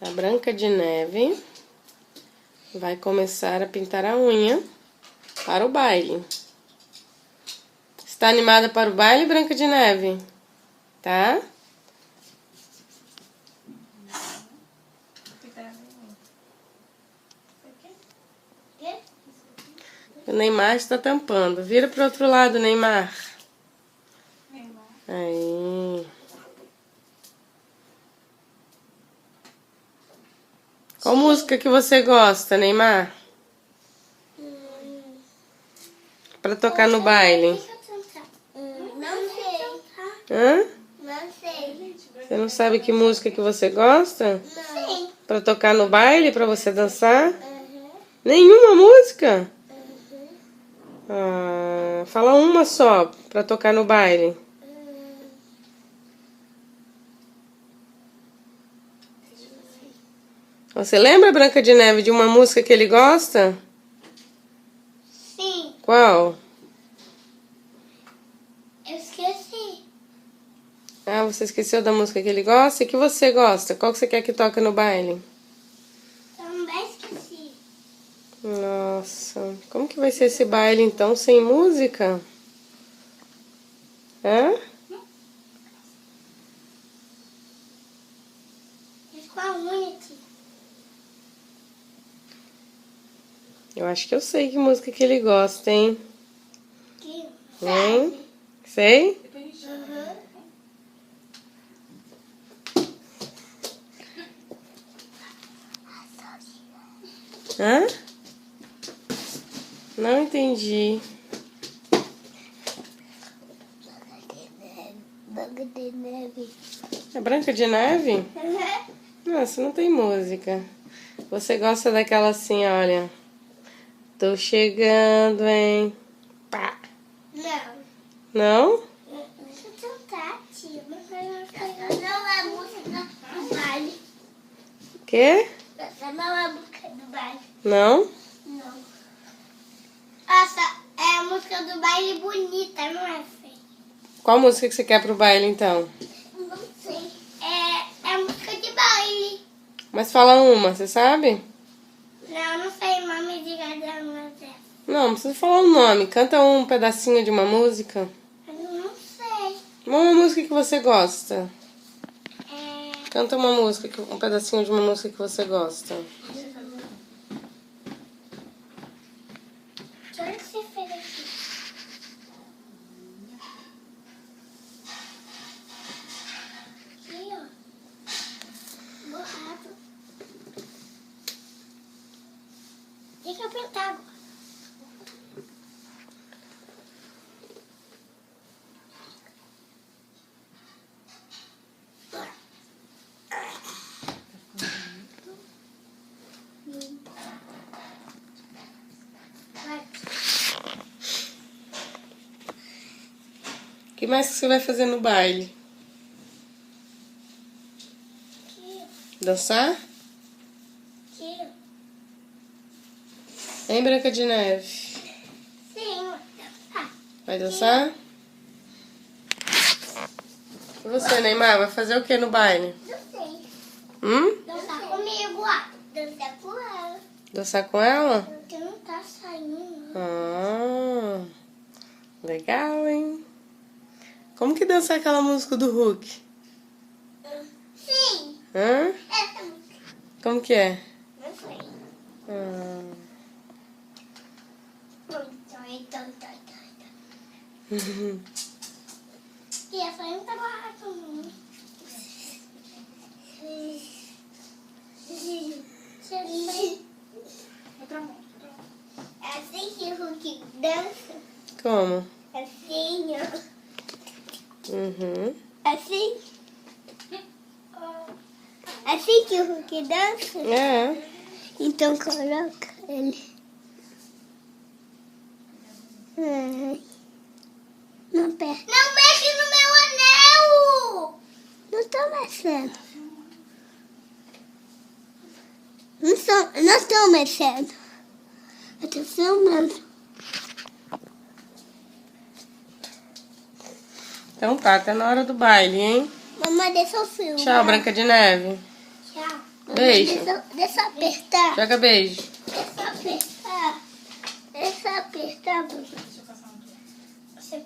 A Branca de Neve vai começar a pintar a unha para o baile. Está animada para o baile, Branca de Neve? Tá? O Neymar está tampando. Vira para o outro lado, Neymar. Aí. Qual música que você gosta, Neymar? Para tocar no baile. Não sei. Hã? Não sei. Você não sabe que música que você gosta? Sim. Para tocar no baile, para você dançar? Uhum. Nenhuma música? Uhum. Ah, fala uma só para tocar no baile. Você lembra, Branca de Neve, de uma música que ele gosta? Sim. Qual? Eu esqueci. Ah, você esqueceu da música que ele gosta? E que você gosta? Qual que você quer que toque no baile? Também esqueci. Nossa, como que vai ser esse baile então sem música? Hã? Ficou a unha aqui. Eu acho que eu sei que música que ele gosta, hein? Aqui. Hein? Sei? Uhum. Hã? Não entendi. Branca de Neve. É Branca de Neve? Uhum. Nossa, não tem música. Você gosta daquela assim, olha. Tô chegando, hein? Pá. Não. Não? Deixa eu tentar, tia. Não é música do baile. Quê? Essa não é a música do baile. Não? Não. Essa é a música do baile bonita, não é feia? Qual música que você quer pro baile então? Não sei. É a música de baile. Mas fala uma, você sabe? Não, não sei o nome de cada uma delas. Não, não precisa falar o nome. Canta um pedacinho de uma música. Eu não sei. Uma música que você gosta. É... Canta uma música, um pedacinho de uma música que você gosta. Que hora você fez aqui? Aqui, ó. Borrado. Deixa eu apertar agora. Vai. O que mais que você vai fazer no baile? Aqui, Dançar? aqui. Hein, Branca de Neve? Sim, tá. Vai dançar? E você, Neymar, vai fazer o que no baile? Não sei. Hum? Dançar comigo, ó. Dançar com ela. Dançar com ela? Porque não tá saindo. Ah, legal, hein? Como que dança aquela música do Hulk? Sim. Hã? Essa música. Como que é? Não sei. Ah. E essa aí não tá barraca, não. Outra mão. É assim que o Hulk dança. Como? Assim, ó. Uhum. Assim. Assim que o Hulk dança. É. Então coloca ele. Ai. Não perde. Não mexe no meu anel! Não tô mexendo. Não estou mexendo. Eu tô filmando. Então tá na hora do baile, hein? Mamãe, deixa eu filmar. Tchau, Branca de Neve. Tchau. Beijo. Deixa eu apertar. Joga beijo. Deixa eu apertar. Deixa eu apertar. Você...